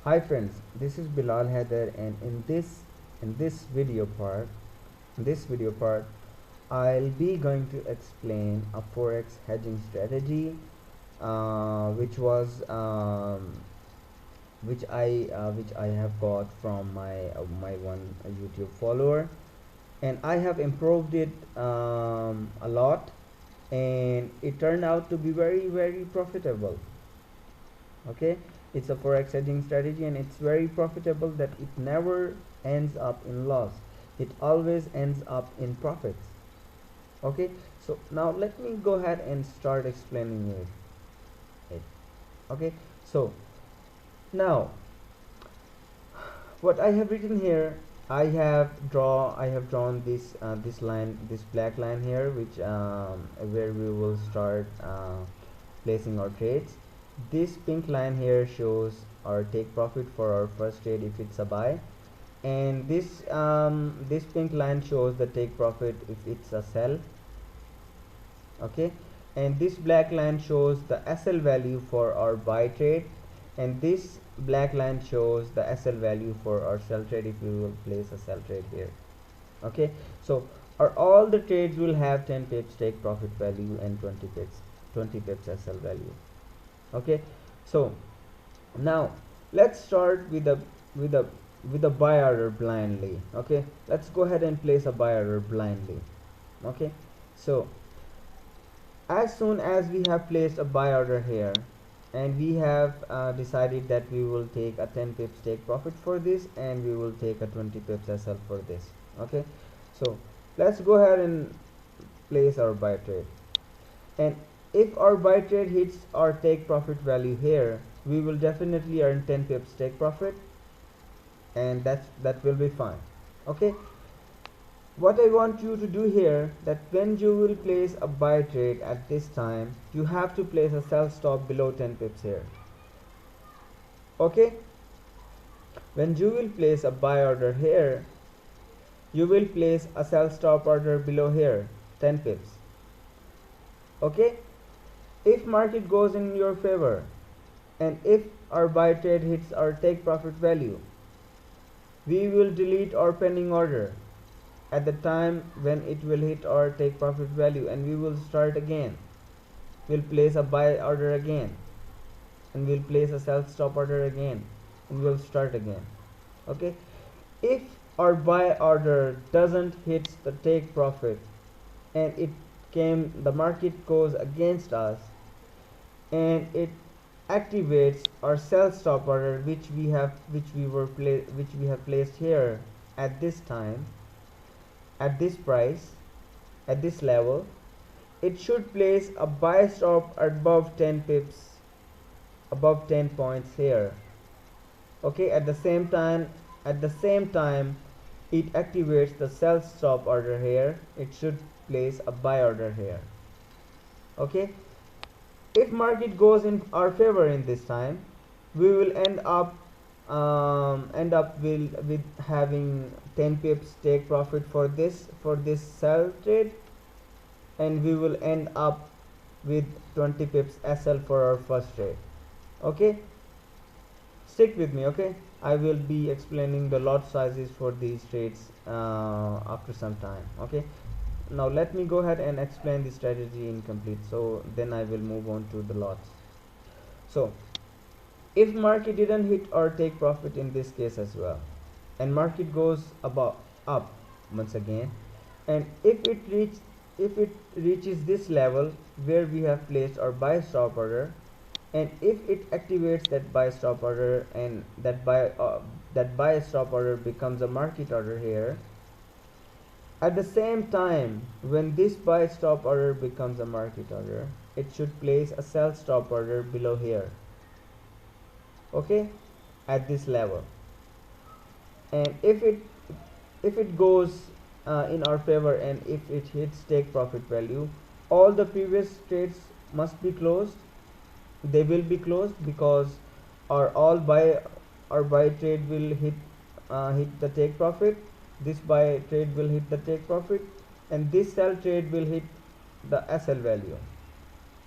Hi friends, this is Bilal Haider, and in this video part I'll be going to explain a forex hedging strategy, which I have got from my one YouTube follower, and I have improved it a lot, and it turned out to be very profitable. Okay, it's a forex hedging strategy, and it's very profitable, that it never ends up in loss, it always ends up in profits. Okay, so now let me go ahead and start explaining it. Okay, so now what I have written here, I have drawn this line, this black line here, which where we will start placing our trades. This pink line here shows our take profit for our first trade if it's a buy, and this pink line shows the take profit if it's a sell. Okay, and this black line shows the SL value for our buy trade, and this black line shows the SL value for our sell trade if we will place a sell trade here. Okay, so all the trades will have 10 pips take profit value and 20 pips SL value. Okay, so now let's start with a buy order blindly. Okay, let's go ahead and place a buy order blindly. Okay, so as soon as we have placed a buy order here, and we have decided that we will take a 10 pips take profit for this, and we will take a 20 pips SL for this. Okay, so let's go ahead and place our buy trade, and if our buy trade hits our take profit value here, we will definitely earn 10 pips take profit, and that will be fine. Okay, what I want you to do here, that when you will place a buy trade at this time, you have to place a sell stop below 10 pips here. Okay, when you will place a buy order here, you will place a sell stop order below here, 10 pips. Okay, if market goes in your favor, and if our buy trade hits our take profit value, we will delete our pending order at the time when it will hit our take profit value, and we will start again. We'll place a buy order again, and we'll place a sell stop order again, and we'll start again. Okay, if our buy order doesn't hit the take profit, and the market goes against us, and it activates our sell stop order, which we have placed here at this time, at this price, at this level, it should place a buy stop above 10 pips, above 10 points here. Okay, at the same time it activates the sell stop order here, it should place a buy order here. Okay, if market goes in our favor in this time, we will end up with having 10 pips take profit for this sell trade, and we will end up with 20 pips SL for our first trade. Okay, stick with me. Okay, I will be explaining the lot sizes for these trades after some time. Okay, now let me go ahead and explain the strategy in complete, so then I will move on to the lots. So if market didn't hit or take profit in this case as well, and market goes up once again, and if it reaches this level where we have placed our buy stop order, and if it activates that buy stop order, and that buy stop order becomes a market order here, at the same time when this buy stop order becomes a market order, it should place a sell stop order below here. Okay, at this level, and if it goes in our favor, and if it hits take profit value, all the previous trades must be closed. They will be closed, because our buy trade will hit the take profit, this buy trade will hit the take profit, and this sell trade will hit the SL value.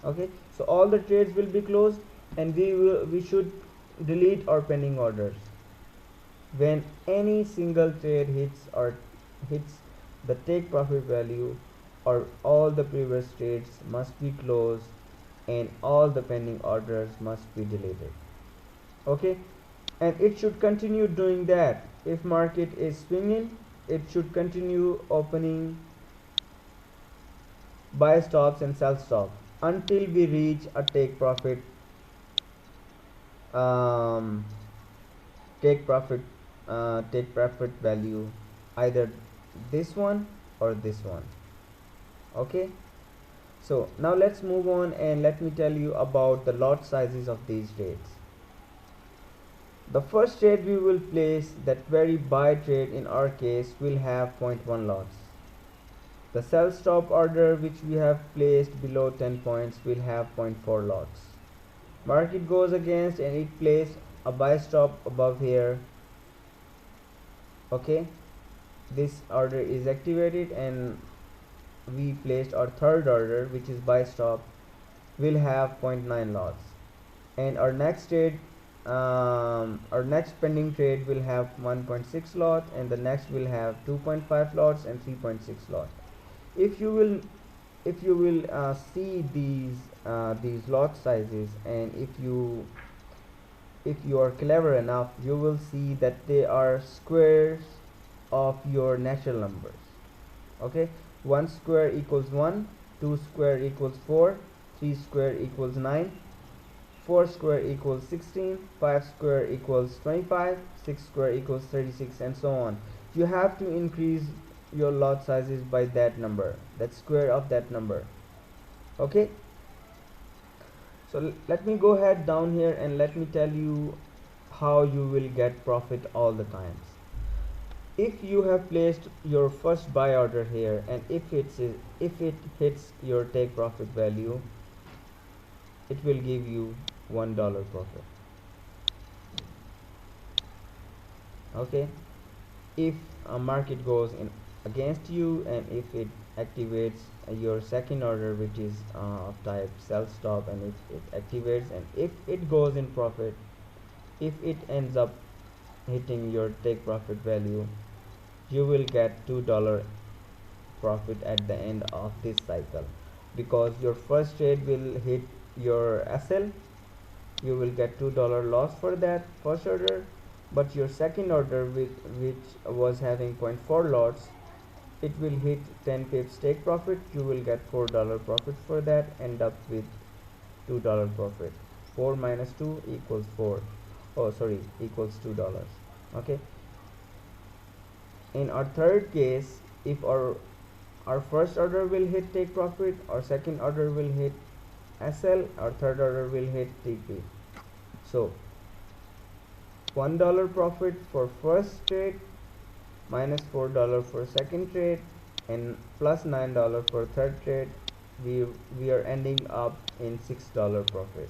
Okay, so all the trades will be closed, and we should delete or pending orders. When any single trade hits the take profit value, or all the previous trades must be closed and all the pending orders must be deleted. Okay, and it should continue doing that. If market is swinging, it should continue opening buy stops and sell stop until we reach a um, take profit take profit value, either this one or this one. Okay, so now let's move on and let me tell you about the lot sizes of these trades. The first trade we will place, that very buy trade in our case, will have zero point 0.1 lots. The sell stop order which we have placed below 10 points will have zero point 0.4 lots. Market goes against and it places a buy stop above here. Okay, this order is activated and we placed our third order, which is buy stop, will have 0 0.9 lots. And our next trade, our next pending trade will have 1.6 lot, and the next will have 2.5 lots and 3.6 lot. If you will see these lot sizes, and if you are clever enough, you will see that they are squares of your natural numbers. Okay, 1 square equals 1, 2 square equals 4, 3 square equals 9, 4 square equals 16, 5 square equals 25, 6 square equals 36, and so on. You have to increase your lot sizes by that number, that square of that number. Okay, so let me go ahead down here and let me tell you how you will get profit all the times. If you have placed your first buy order here, and if it hits your take profit value, it will give you $1 profit. Okay, if a market goes in against you, and if it activates your second order, which is of type sell stop, and if it activates and if it goes in profit, if it ends up hitting your take profit value, you will get $2 profit at the end of this cycle, because your first trade will hit your SL. You will get $2 loss for that first order, but your second order, which was having 0.4 lots, it will hit 10 pips take profit. You will get $4 profit for that, end up with $2 profit. 4 minus 2 equals 4. Oh, sorry, equals $2. Okay, in our third case, if our first order will hit take profit, our second order will hit SL, our third order will hit TP. So $1 profit for first trade, minus $4 for second trade, and plus $9 for third trade, we are ending up in $6 profit.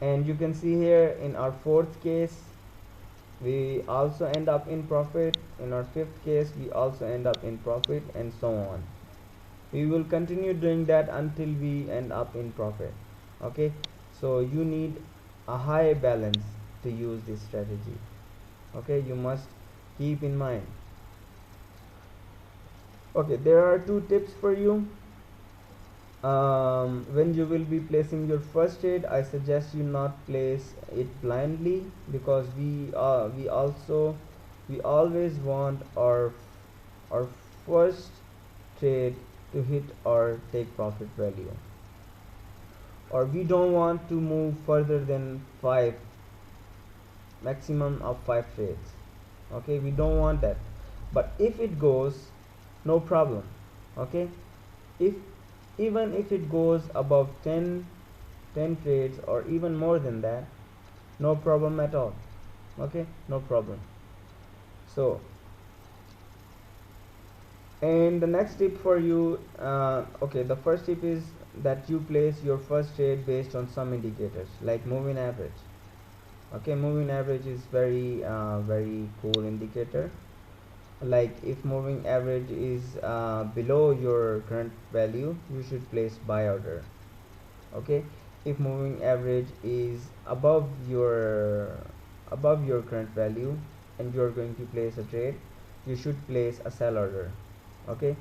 And you can see here in our fourth case, we also end up in profit. In our fifth case, we also end up in profit, and so on. We will continue doing that until we end up in profit. Okay, so you need a high balance to use this strategy. Okay, you must keep in mind. Okay, there are two tips for you. When you will be placing your first trade, I suggest you not place it blindly, because we always want our first trade to hit our take profit value, or we don't want to move further than 5, maximum of 5 trades. Okay, we don't want that. But if it goes, no problem. Okay, even if it goes above 10 trades or even more than that, no problem at all. Okay, no problem. So, and the next tip for you, okay, the first tip is that you place your first trade based on some indicators like moving average. Okay, moving average is very cool indicator. Like if moving average is below your current value, you should place buy order. Okay, if moving average is above your current value and you're going to place a trade, you should place a sell order. Okay,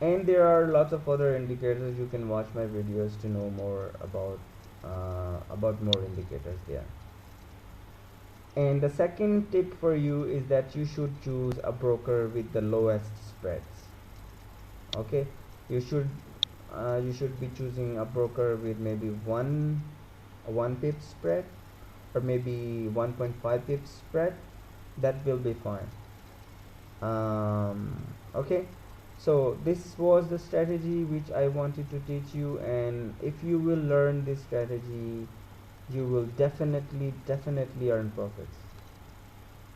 and there are lots of other indicators. You can watch my videos to know more about more indicators there. And the second tip for you is that you should choose a broker with the lowest spreads. Okay, you should be choosing a broker with maybe one pip spread, or maybe 1.5 pips spread. That will be fine. Okay, so this was the strategy which I wanted to teach you, and if you will learn this strategy, you will definitely earn profits.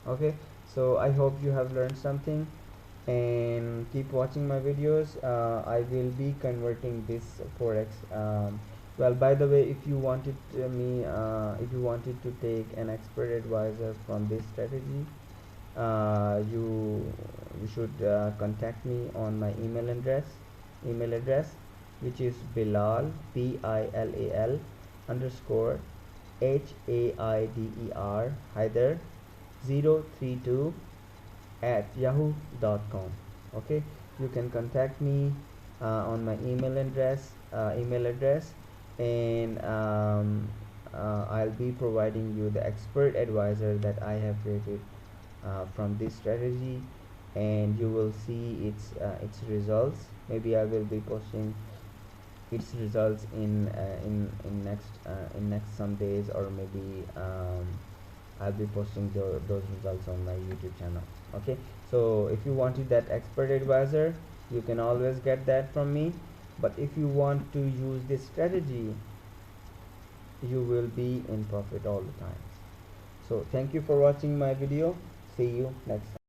Okay, so I hope you have learned something, and keep watching my videos. I will be converting this forex. Well, by the way, if you wanted if you wanted to take an expert advisor from this strategy, you should contact me on my email address, which is Bilal, Bilal underscore Haider Haider 032 at yahoo.com. Okay, you can contact me on my email address, and I'll be providing you the expert advisor that I have created from this strategy, and you will see its results. Maybe I will be posting its results in next some days, or maybe I'll be posting those results on my YouTube channel. Okay, so if you wanted that expert advisor, you can always get that from me. But if you want to use this strategy, you will be in profit all the time. So thank you for watching my video. See you next time.